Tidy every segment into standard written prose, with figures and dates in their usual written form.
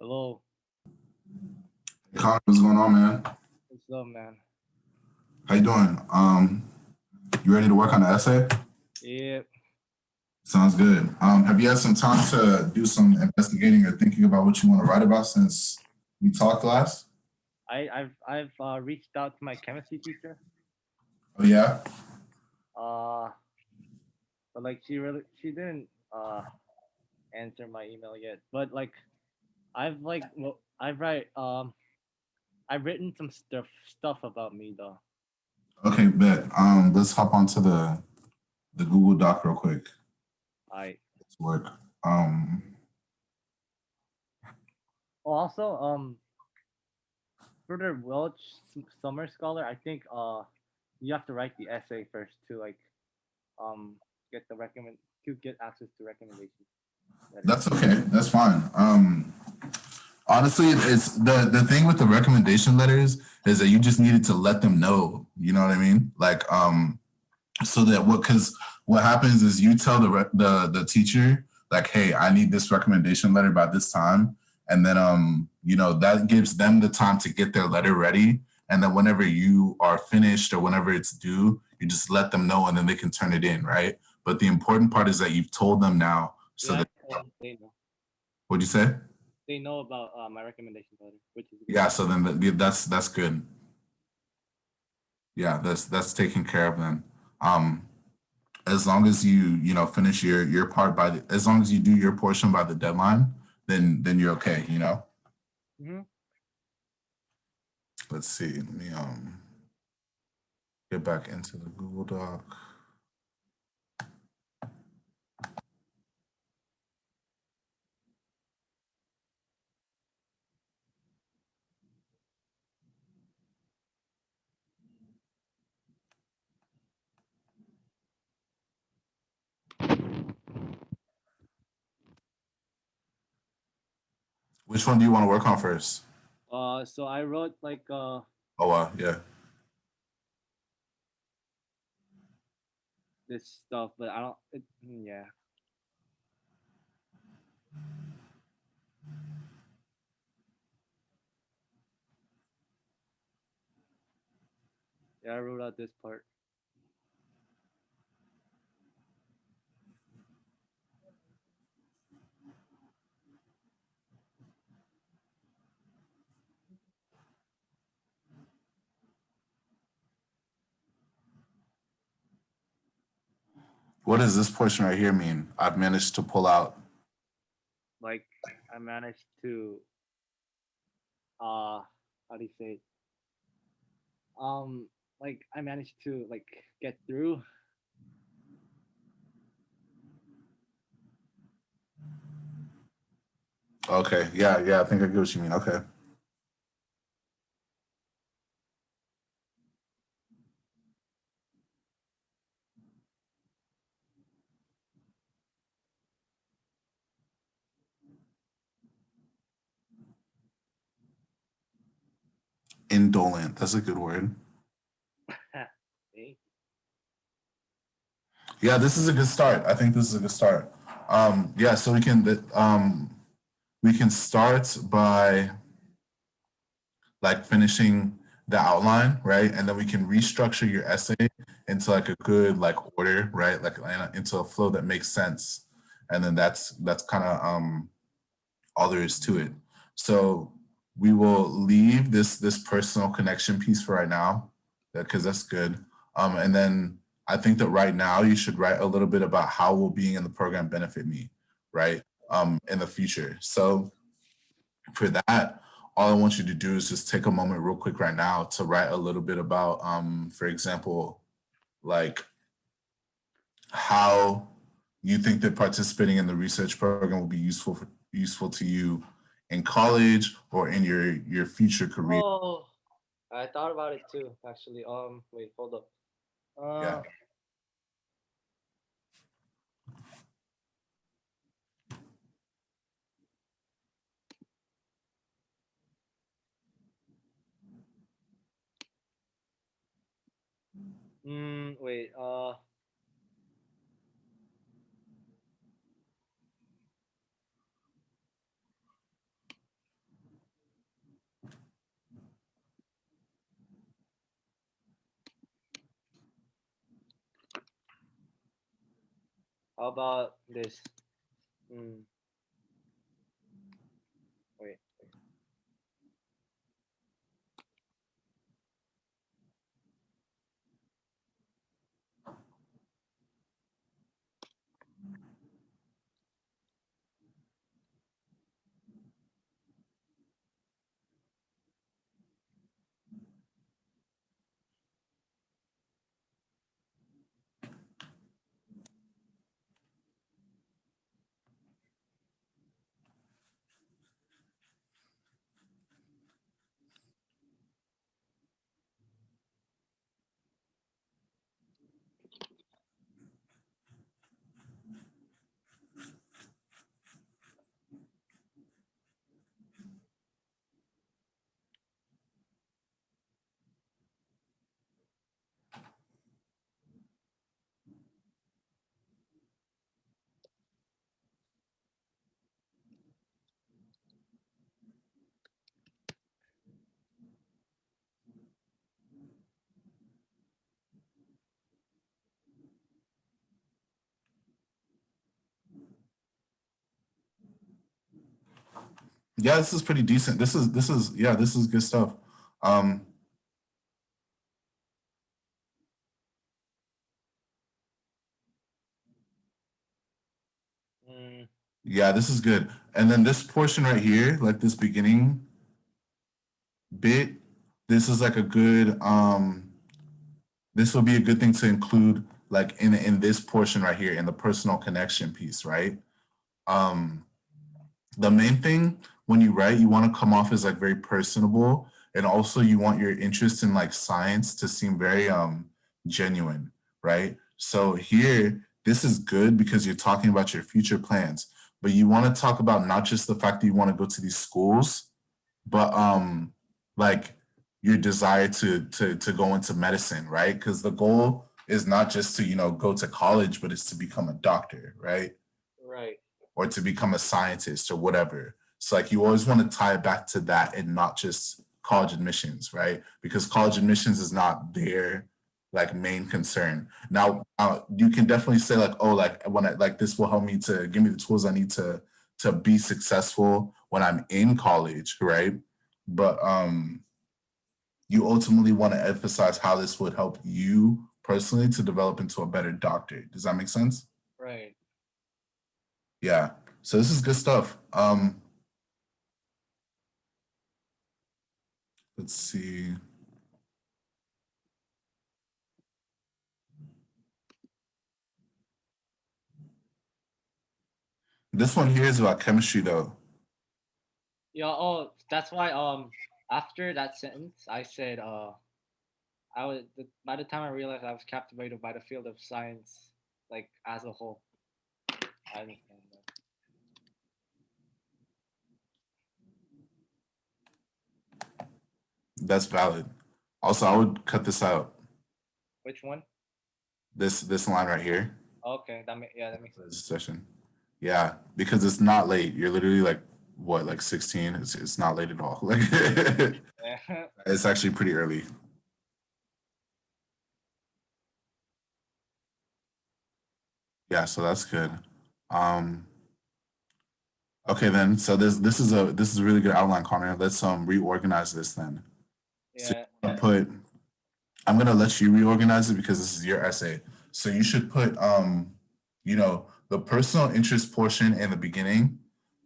Hello. Connor, what's going on, man? What's up, man? How you doing? You ready to work on the essay? Yeah, Sounds good. Have you had some time to do some investigating or thinking about what you want to write about since we talked last? I've reached out to my chemistry teacher. Oh yeah. Uh, but like she didn't answer my email yet. But like I've written some stuff about me though. Okay, bet. Let's hop onto the Google Doc real quick. I Let's work. Um, also for the Welch Summer Scholar, I think you have to write the essay first to like um get the recommend to get access to recommendation letter. that's okay. That's fine. Honestly, it's the thing with the recommendation letters is that you just needed to let them know. You know what I mean? Like, so that because what happens is you tell the teacher like, hey, I need this recommendation letter by this time, and then that gives them the time to get their letter ready, and then whenever you are finished or whenever it's due, you just let them know and then they can turn it in, right? But the important part is that you've told them now, so Yeah, that they know. what'd you say? They know about my recommendation letter, which is good. Yeah, so then that's good. Yeah, that's taken care of then. Um, as long as you finish your part as long as you do your portion by the deadline, then you're okay. Hmm. Let's see. Let me get back into the Google Doc. Which one do you want to work on first? So I wrote like Oh wow, yeah. this stuff, but I don't. Yeah, yeah, I wrote out this part. What does this portion right here mean? I've managed to pull out. Like I managed to how do you say it? Like I managed to like get through. Okay, yeah, I think I get what you mean. Okay. Indolent, that's a good word. See? Yeah, this is a good start. I think this is a good start. Yeah, so we can start by like finishing the outline, right? And then we can restructure your essay into like a good like order, right? Like into a flow that makes sense. And then that's kind of all there is to it. So we will leave this personal connection piece for right now, because that's good. And then I think that right now you should write a little bit about how will being in the program benefit me, right? In the future. So for that, all I want you to do is just take a moment real quick right now to write a little bit about, for example, like how you think that participating in the research program will be useful to you in college or in your future career. Oh, I thought about it too. Actually, wait, hold up. Yeah. Uh, wait. How about this? Mm, wait. Yeah, this is pretty decent. This is yeah, this is good stuff. Um, Mm, yeah, this is good. And then this portion right here, like this beginning bit, this is like a good this will be a good thing to include like in this portion right here in the personal connection piece, right? Um the main thing when you write, you want to come off as like very personable, and also you want your interest in like science to seem very genuine, right? So here, this is good because you're talking about your future plans, but you want to talk about not just the fact that you want to go to these schools, but like your desire to go into medicine, right? Because the goal is not just to go to college, but it's to become a doctor, right? right. Or to become a scientist or whatever. So like you always want to tie it back to that and not just college admissions, right? Because college admissions is not their like main concern. Now, you can definitely say like, oh, like when I like this will help me to give me the tools I need to be successful when I'm in college, right? But you ultimately want to emphasize how this would help you personally to develop into a better doctor. Does that make sense? Right. Yeah. So this is good stuff. Let's see. This one here is about chemistry, though. Yeah. Oh, that's why. After that sentence, I said, I was by the time I realized I was captivated by the field of science, like as a whole. I understand that. That's valid. Also, I would cut this out. Which one? This line right here. Okay, yeah, that makes sense. This session. Yeah, because it's not late. You're literally like what, like 16? It's not late at all. Like Yeah. it's actually pretty early. Yeah, so that's good. Um, okay then. So this is a really good outline, Connor. Let's reorganize this then. So Yeah. you put I'm gonna let you reorganize it because this is your essay. So you should put the personal interest portion in the beginning,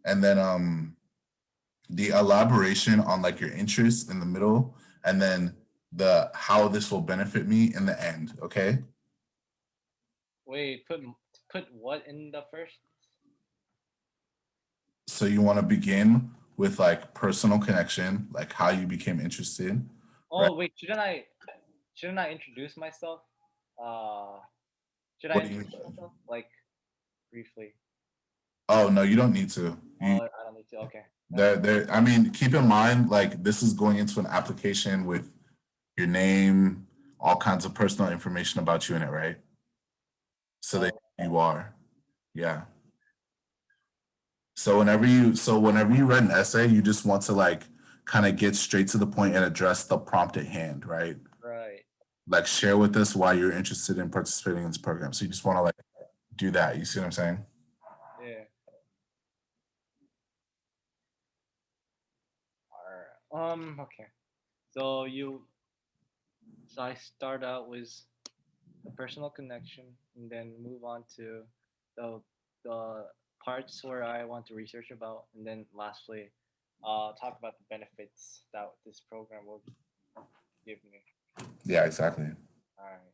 and then the elaboration on like your interests in the middle, and then the how this will benefit me in the end. Okay. Wait, put what in the first? So you want to begin with like personal connection, like how you became interested, right? Oh wait, shouldn't I introduce myself? Uh, should I What do you introduce mean? myself like briefly? Oh no, you don't need to. You Oh, I don't need to. Okay, never there mind. there. I mean, keep in mind like this is going into an application with your name, all kinds of personal information about you in it, right? So that Oh, you are. Yeah. So whenever you write an essay, you just want to like kind of get straight to the point and address the prompt at hand, right? right. Like share with us why you're interested in participating in this program. So you just want to like do that. You see what I'm saying? Yeah. Okay. So I start out with the personal connection, and then move on to the parts where I want to research about, and then lastly, talk about the benefits that this program will give me. Yeah, exactly. All right.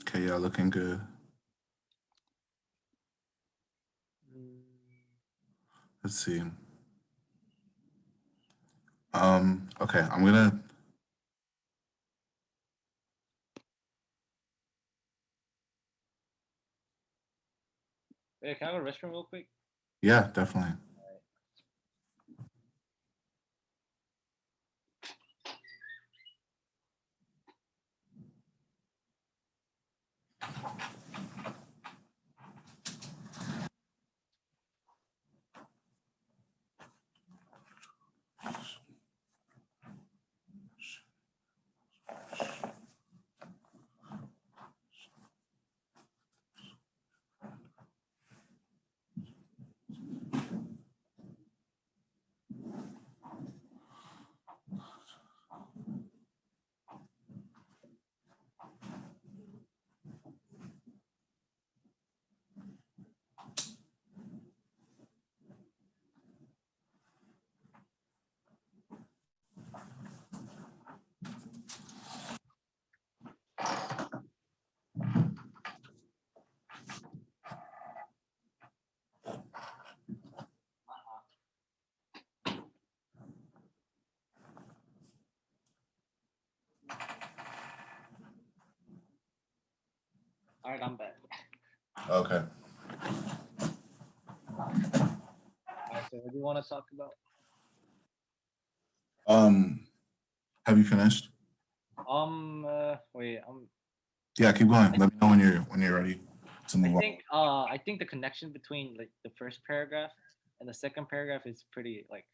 Okay, y'all looking good. Mm, Let's see. Okay, I'm gonna, Hey, can I go to the restroom real quick? yeah, definitely. All right, I'm back. Okay. All right, so what do you want to talk about? Um, have you finished? Wait, Yeah, keep going. Let me know when you're ready to move on. I think the connection between like the first paragraph and the second paragraph is pretty like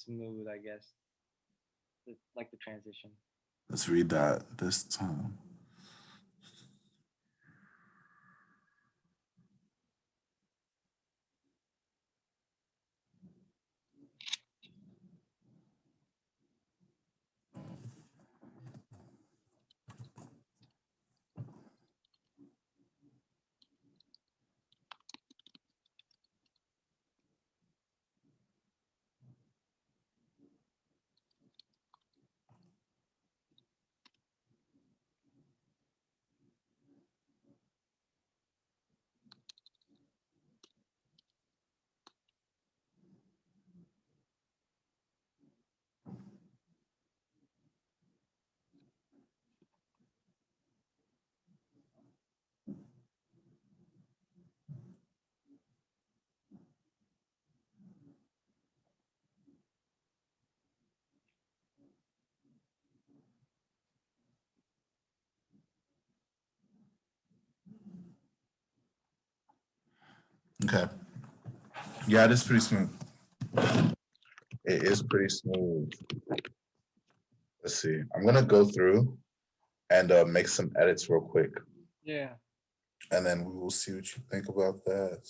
smooth, I guess. Like the transition. Let's read that this time. Okay. Yeah, it is pretty smooth. It is pretty smooth. Let's see. I'm gonna go through and make some edits real quick, Yeah. and then we will see what you think about that.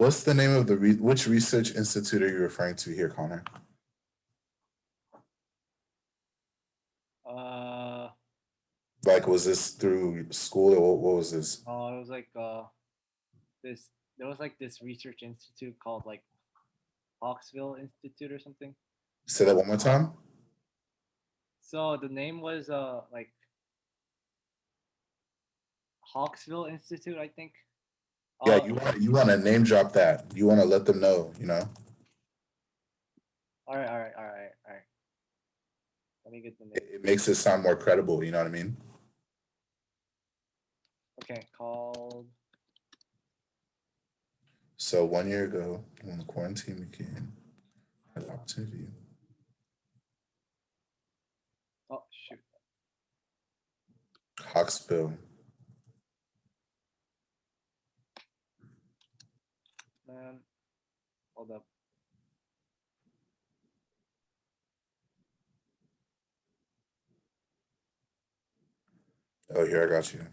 What's the name of the which research institute are you referring to here, Connor? Uh Like, was this through school or what was this? it was like this there was like this research institute called like Hawksville Institute or something. Say that one more time. So the name was like Hawksville Institute, I think. Yeah, Uh you want to name drop that. You want to let them know, you know. all right. Let me get the name. It makes it sound more credible, you know what I mean? Okay, called So 1 year ago, when the quarantine began, I had the opportunity. oh shoot. Hawksbill. Man, hold up. Oh, here I got you.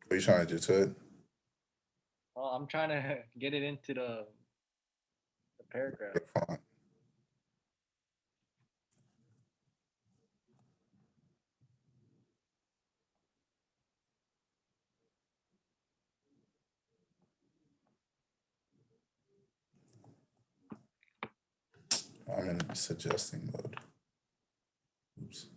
What are you trying to do to it? Oh, I'm trying to get it into the paragraph. The font. I'm in suggesting mode. Oops.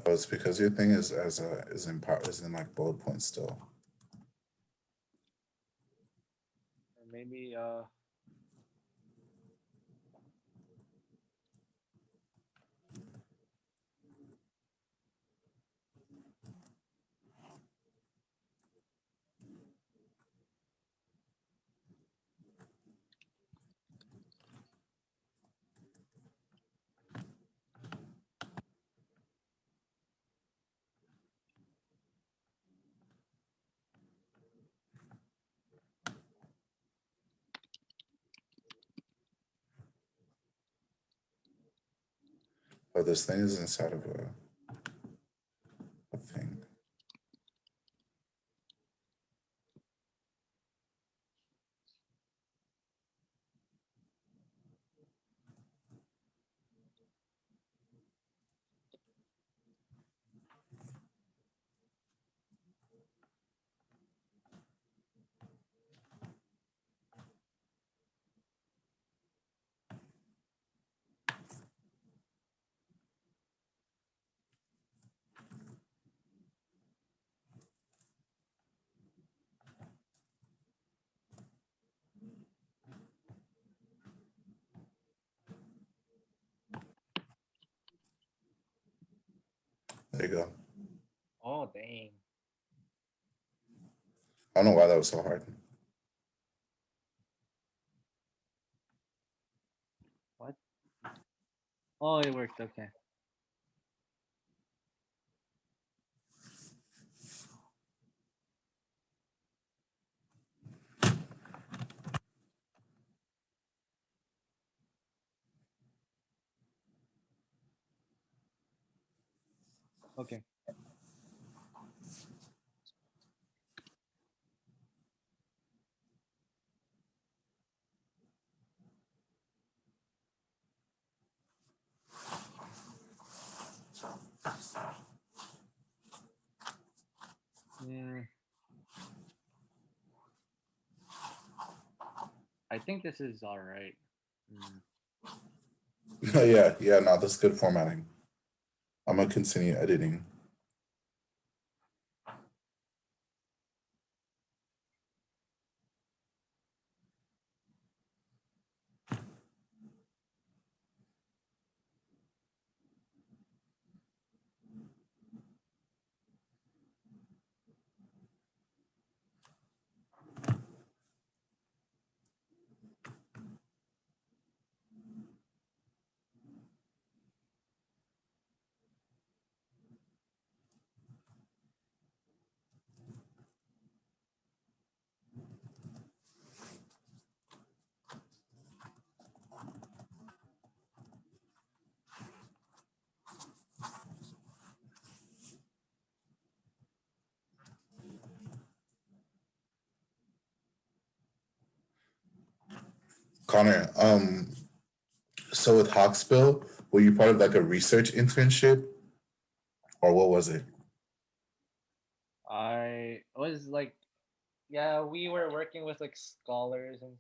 Oh, it's because your thing is as a is in like bullet points still. maybe Oh, this thing is inside of a thing. There you go. oh dang. I don't know why that was so hard. What? Oh, it worked. Okay. Okay. Mm, I think this is all right. Mm. Yeah, yeah, no, that's good formatting. I'm gonna continue editing. Connor, so with Hawksbill, were you part of like a research internship or what was it? I was like, yeah, we were working with like scholars and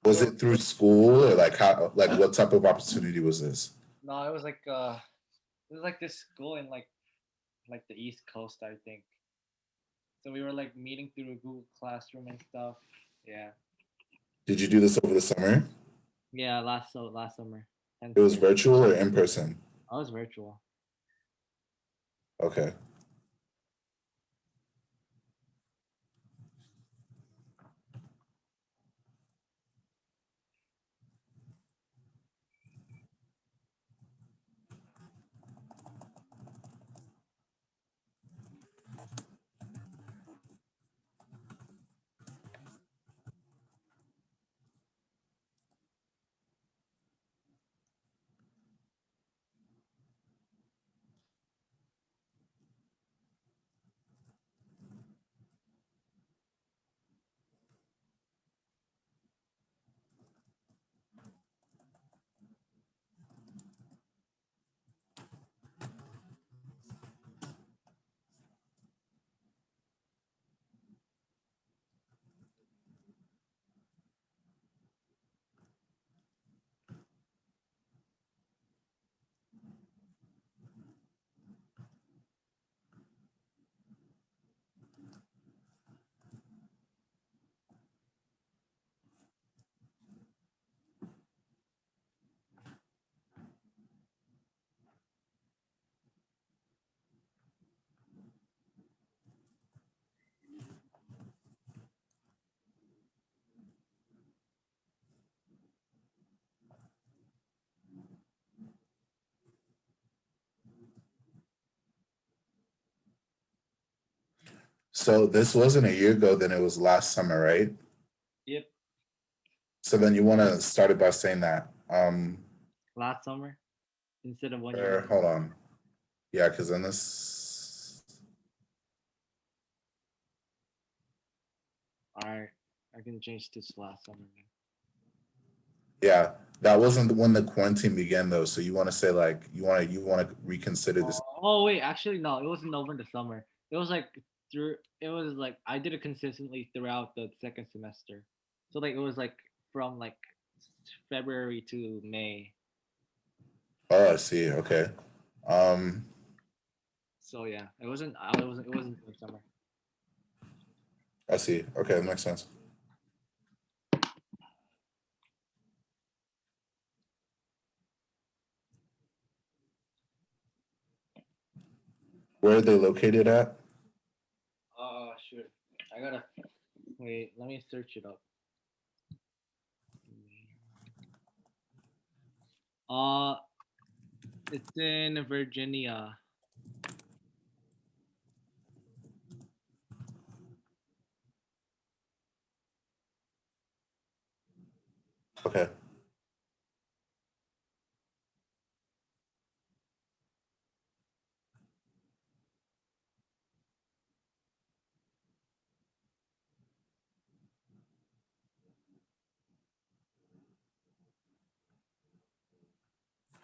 we Was were it through school or like how like what type of opportunity was this? no, it was like this school in like the East Coast, I think. So we were like meeting through Google Classroom and stuff. Yeah. Did you do this over the summer? Yeah, last summer. It Hence was the virtual or in person? I was virtual. Okay. So this wasn't a year ago, then it was last summer, right? Yep, So then you want to start it by saying that. last summer instead of 1 year Or ago. hold on. Yeah, because then this. Alright, I can change this last summer. Yeah, that wasn't when the quarantine began though. So you want to say like you want to reconsider this. Oh wait, actually no, it wasn't over the summer. It was like through. It was like I did it consistently throughout the second semester. So like it was like from like February to May. Oh, I see. Okay. Um, So yeah, it wasn't. It wasn't. It wasn't the summer. I see. Okay, that makes sense. Where are they located at? Shoot. I gotta wait. Let me search it up. Uh, it's in Virginia. Okay.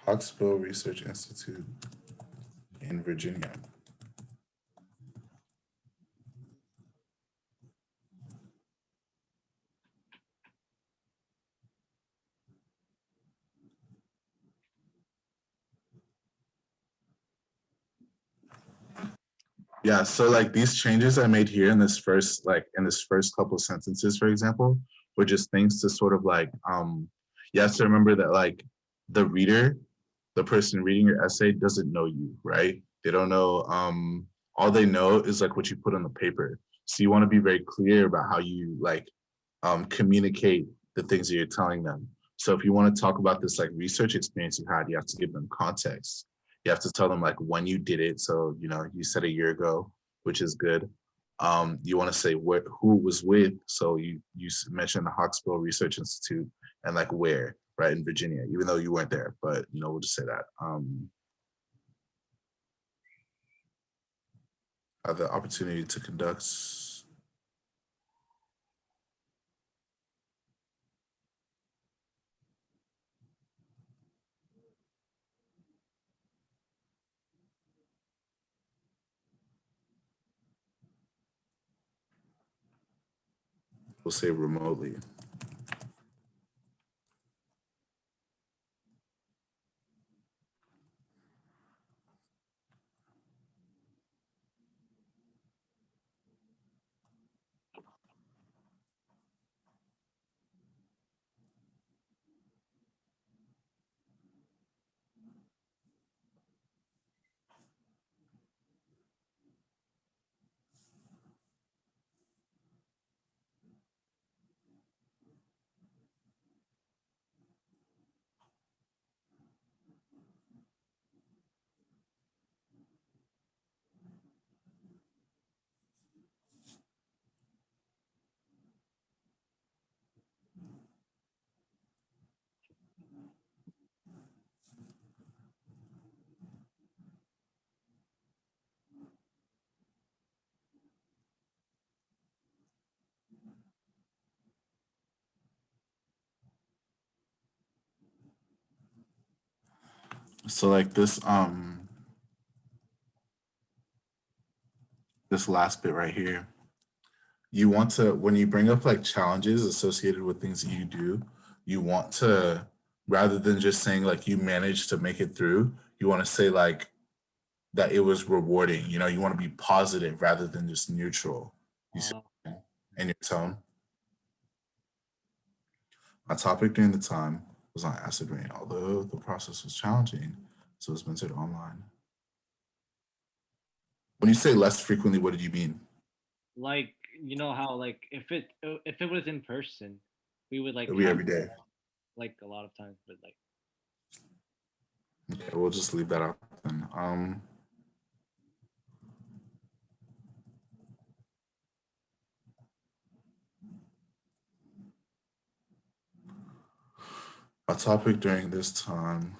Hawksbill Research Institute in Virginia. Yeah, so like these changes I made here in this first couple sentences, for example, were just things to sort of like you have to remember that like the reader, the person reading your essay doesn't know you, right? They don't know all they know is like what you put on the paper. So you want to be very clear about how you like communicate the things that you're telling them. So if you want to talk about this like research experience you had, you have to give them context. You have to tell them like when you did it. So you said a year ago, which is good. You want to say who it was with. So you mentioned the Hawksbill Research Institute and like where, right, in Virginia, even though you weren't there. But we'll just say that. Had the opportunity to conduct. We'll say remotely. So like this last bit right here, you want to, when you bring up like challenges associated with things that you do, you want to, rather than just saying like you managed to make it through, you want to say like that it was rewarding. You want to be positive rather than just neutral. You see, Uh, in your tone. My topic during the time was on acid rain, although the process was challenging, so it's been said online. When you say less frequently, what did you mean? like you know how like if it was in person, we would like It'll be have every day. like a lot of times, but like Okay, we'll just leave that out then. A topic during this time.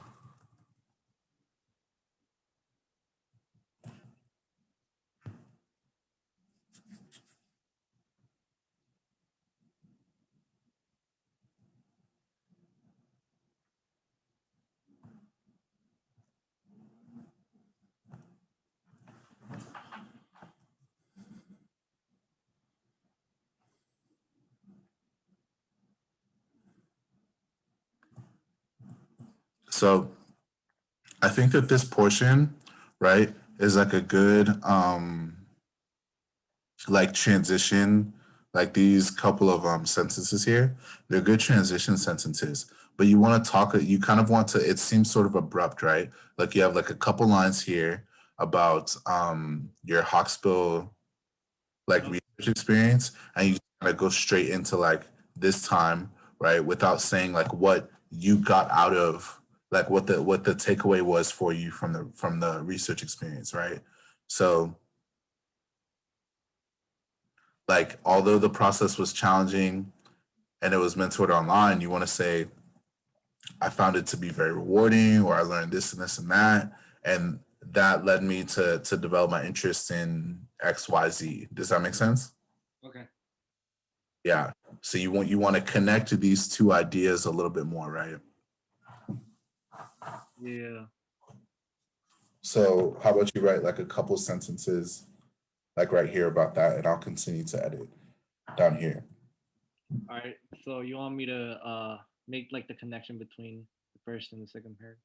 So I think that this portion, right, is like a good like transition, like these couple of sentences here. They're good transition sentences. But you want to talk, you kind of want to, it seems sort of abrupt, right? Like you have like a couple lines here about your Hawksbill like Okay. research experience, and you kind of go straight into like this time, right, without saying like what you got out of like what the takeaway was for you from the research experience, right? So like although the process was challenging and it was mentored online, you want to say I found it to be very rewarding, or I learned this and this and that, and that led me to develop my interest in XYZ. Does that make sense? Okay. Yeah. So you want to connect these two ideas a little bit more, right? Yeah. So how about you write like a couple sentences like right here about that, and I'll continue to edit down here. All right. So you want me to make like the connection between the first and the second pair?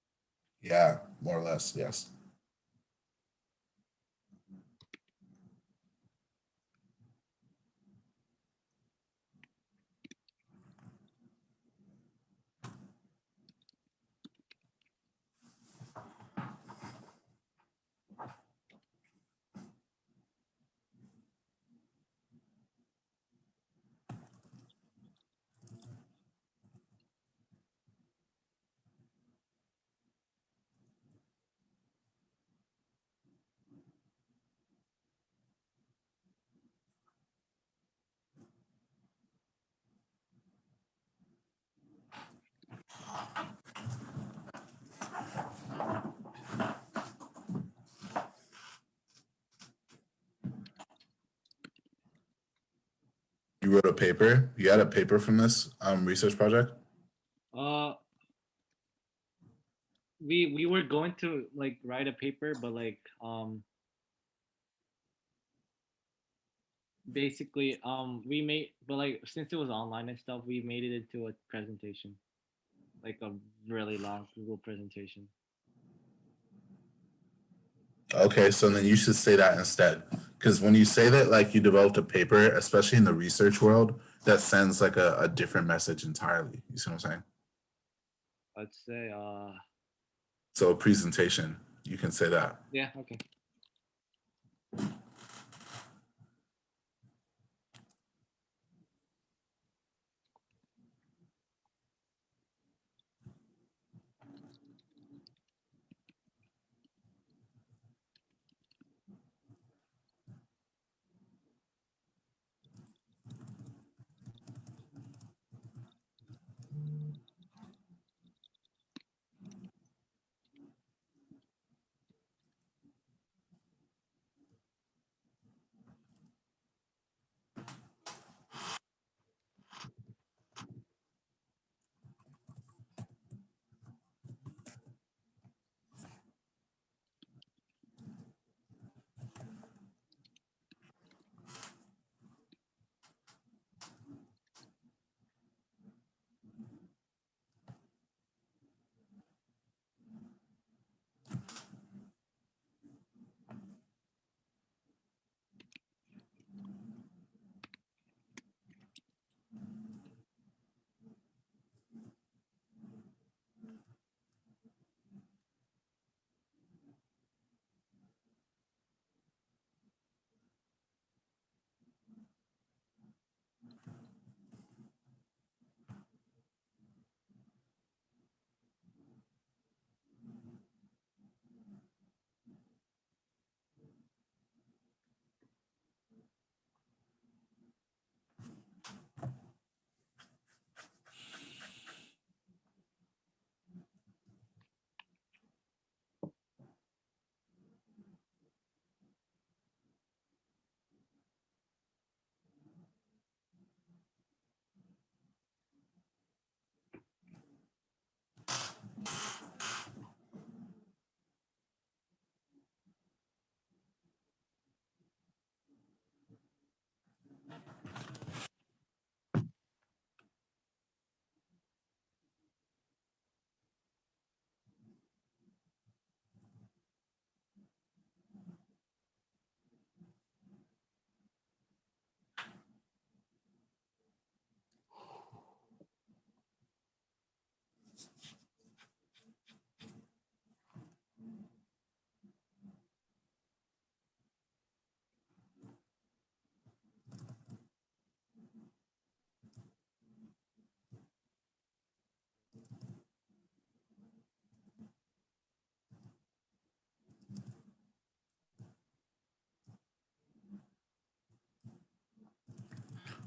Yeah, more or less, yes. You wrote a paper. You had a paper from this research project. Uh, we were going to like write a paper, but like basically we made, but like since it was online and stuff, we made it into a presentation, like a really long Google presentation. Okay, so then you should say that instead, because when you say that like you developed a paper, especially in the research world, that sends like a different message entirely. You see what I'm saying? I'd say So a presentation, you can say that. yeah, okay.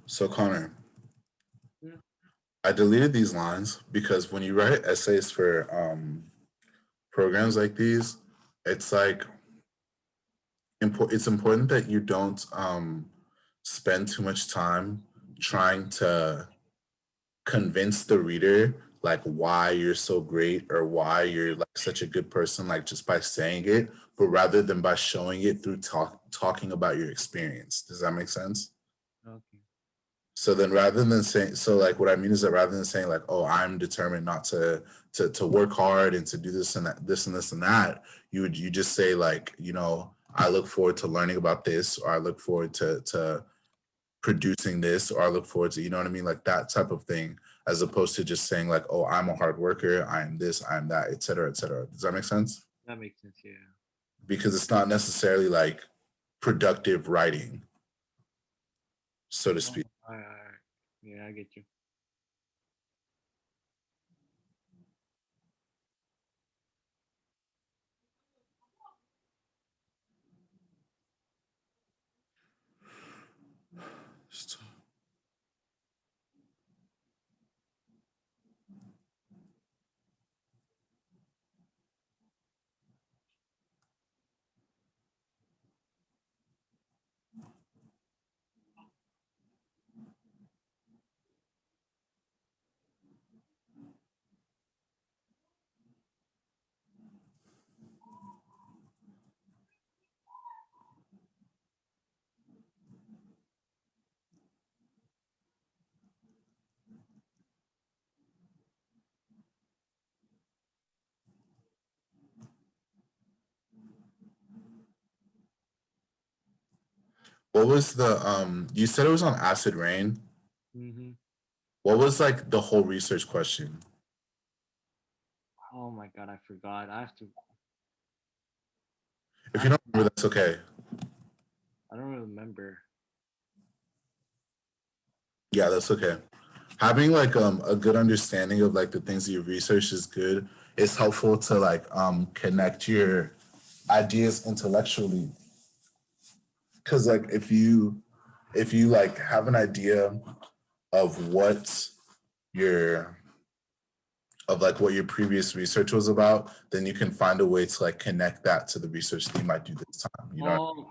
So Connor, Mm. I deleted these lines because when you write essays for programs like these, it's like it's important that you don't spend too much time trying to convince the reader like why you're so great or why you're like such a good person, like just by saying it, but rather than by showing it through talking about your experience. Does that make sense? Okay. So then rather than saying, so like what I mean is that rather than saying like, oh, I'm determined not to work hard and to do this and that, this and this and that, you just say like, I look forward to learning about this, or I look forward to producing this, or I look forward to, you know what I mean? Like that type of thing, as opposed to just saying like, oh, I'm a hard worker, I am this, I am that, et cetera, et cetera. Does that make sense? That makes sense. Yeah. Because it's not necessarily like productive writing, so to Oh, speak. alright. Yeah, I get you. What was the you said it was on acid rain. Mm-hmm. What was like the whole research question? Oh my god, I forgot. I If you have don't to remember, that's okay. I don't remember. Yeah, that's okay. Having like a good understanding of like the things that you research is good. It's helpful to like connect your ideas intellectually. Cause like if you like have an idea of your what your previous research was about, then you can find a way to like connect that to the research that you might do this time. You know? Oh,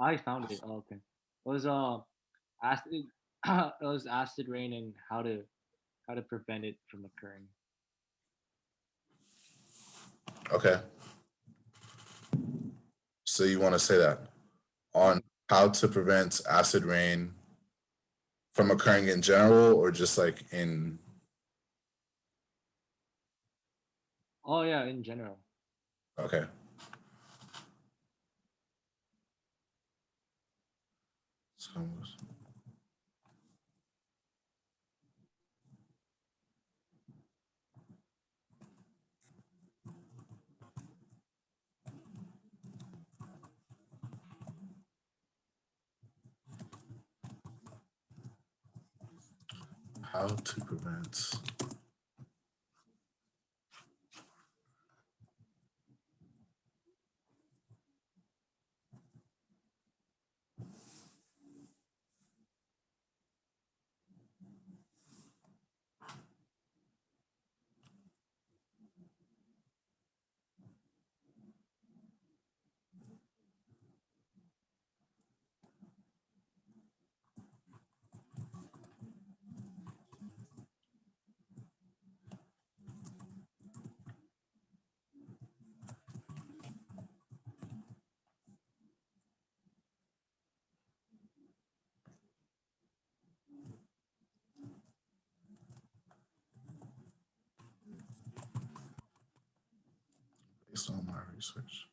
I found it. Oh, okay. It was acid. It was acid rain and how to prevent it from occurring. Okay. So you want to say that on how to prevent acid rain from occurring in general, or just like in. Oh yeah, in general. Okay. So how to prevent. Based on my research.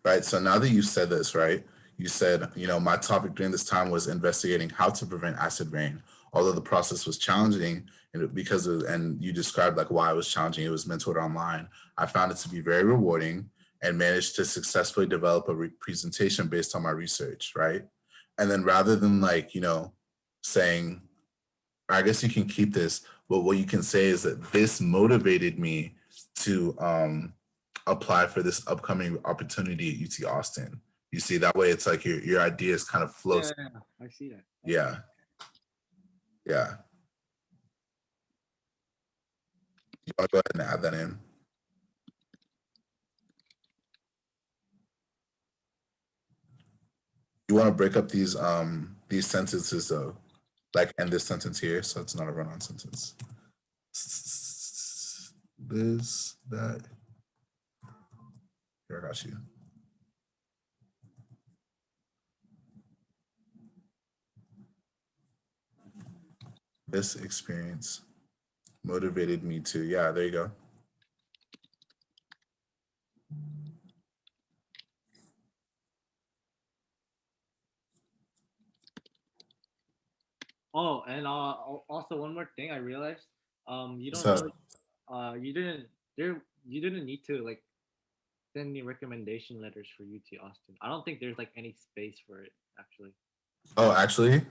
Right. So now that you said this, right, you said, my topic during this time was investigating how to prevent acid rain. Although the process was challenging and you described like why it was challenging, it was mentored online. I found it to be very rewarding and managed to successfully develop a presentation based on my research. Right. And then rather than like, saying, I guess you can keep this, but what you can say is that this motivated me to apply for this upcoming opportunity at UT Austin. You see, that way it's like your ideas kind of flow. Yeah, I see that. Yeah, yeah. I'll go ahead and add that in. You want to break up these sentences though, like end this sentence here, so it's not a run-on sentence. This, that. Here, I got you. This experience motivated me to, yeah, there you go. Oh, and also one more thing I realized, you What's don't up? really, you didn't need to like send me recommendation letters for UT Austin. I don't think there's like any space for it actually. Oh, actually,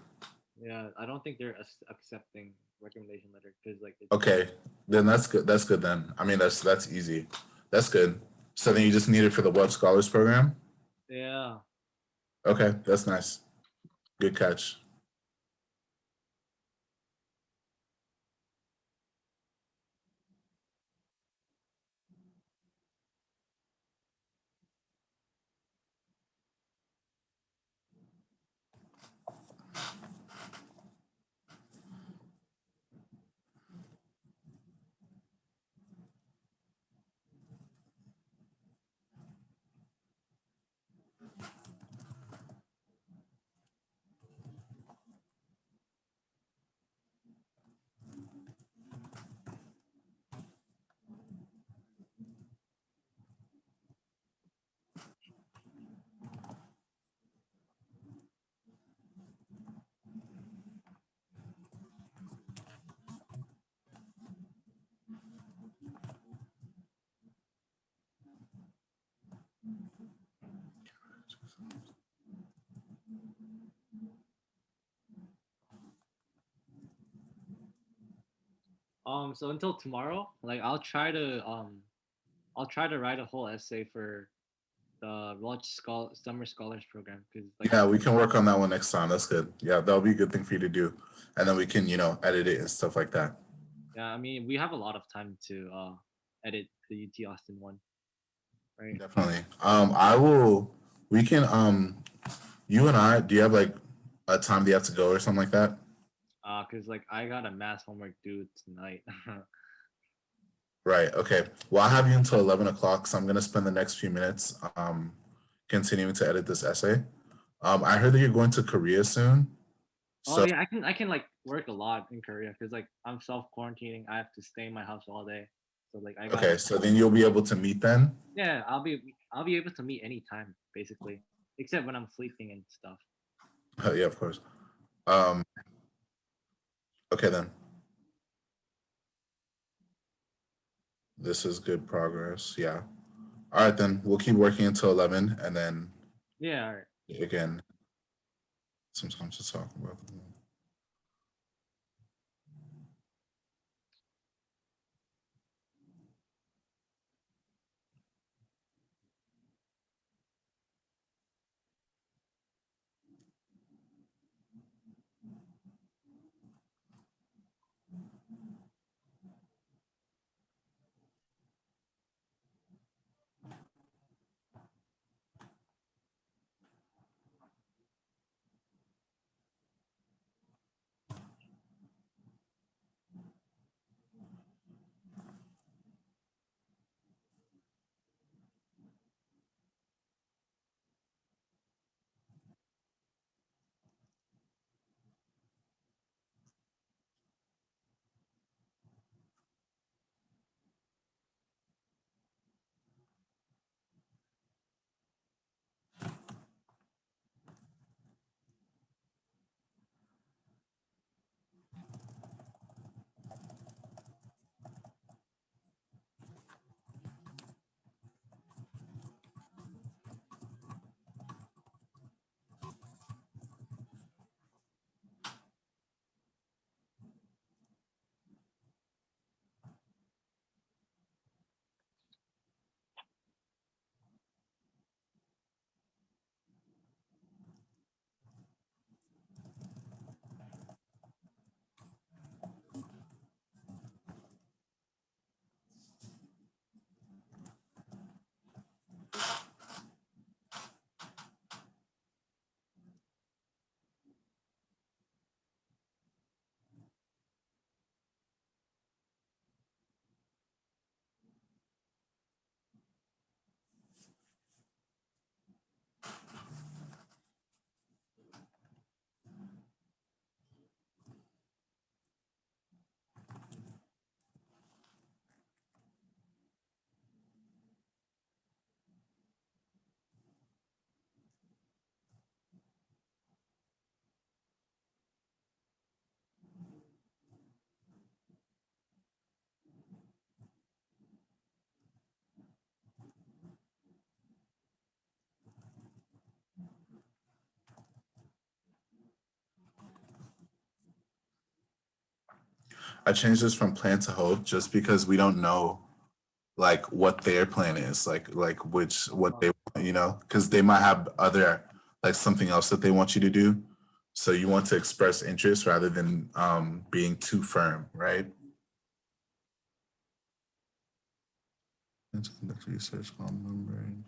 Yeah, I don't think they're accepting recommendation letter because like it's okay, then that's good. That's good then. I mean, that's easy. That's good. So then you just need it for the Web Scholars Program? yeah. Okay, that's nice. Good catch. So until tomorrow, like I'll try to write a whole essay for the Summer Scholars Program because like Yeah, we can work on that one next time. That's good. Yeah, that'll be a good thing for you to do. And then we can, edit it and stuff like that. yeah, I mean we have a lot of time to edit the UT Austin one, right? Definitely. We can, you and I, do you have like a time that you have to go or something like that? Cause like I got a math homework due tonight. Right. Okay. Well, I have you until 11 o'clock, so I'm going to spend the next few minutes continuing to edit this essay. I heard that you're going to Korea soon. Oh So, yeah, I can like work a lot in Korea because like I'm self quarantining. I have to stay in my house all day, so like I gotta okay. So then you'll be able to meet then? yeah I'll be able to meet anytime basically, except when I'm sleeping and stuff. Yeah, of course. Um, okay, then. This is good progress. Yeah. All right, then. We'll keep working until 11 and then Yeah, all right. again, sometimes to talk about. I changed this from plan to hope just because we don't know like what their plan is, like which what Uh, they want, because they might have other like something else that they want you to do. So you want to express interest rather than being too firm, right? Let's conduct research on membrane.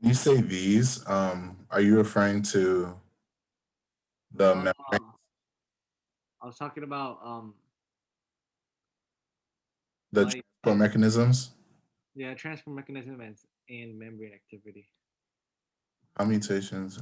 When you say these, are you referring to the uh, membrane, I was talking about the like transport mechanisms? yeah, transfer mechanism and membrane activity. How mutations?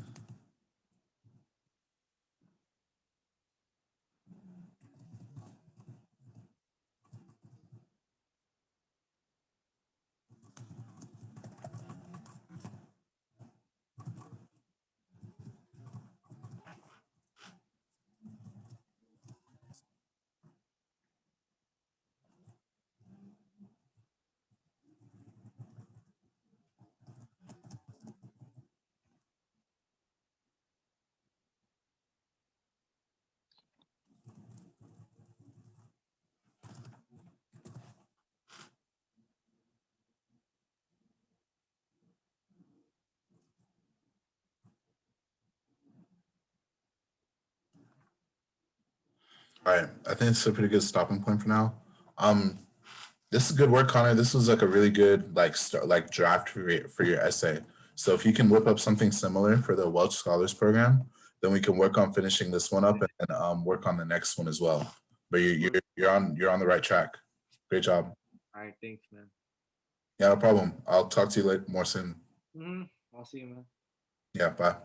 All right, I think it's a pretty good stopping point for now. Um, this is good work, Connor. This was like a really good like draft for your essay. So if you can whip up something similar for the Welch Scholars Program, then we can work on finishing this one up and then work on the next one as well. But you're on the right track. Great job. All right, thanks, man. Yeah, no problem. I'll talk to you later more soon. Mm-hmm. I'll see you, man. Yeah, bye.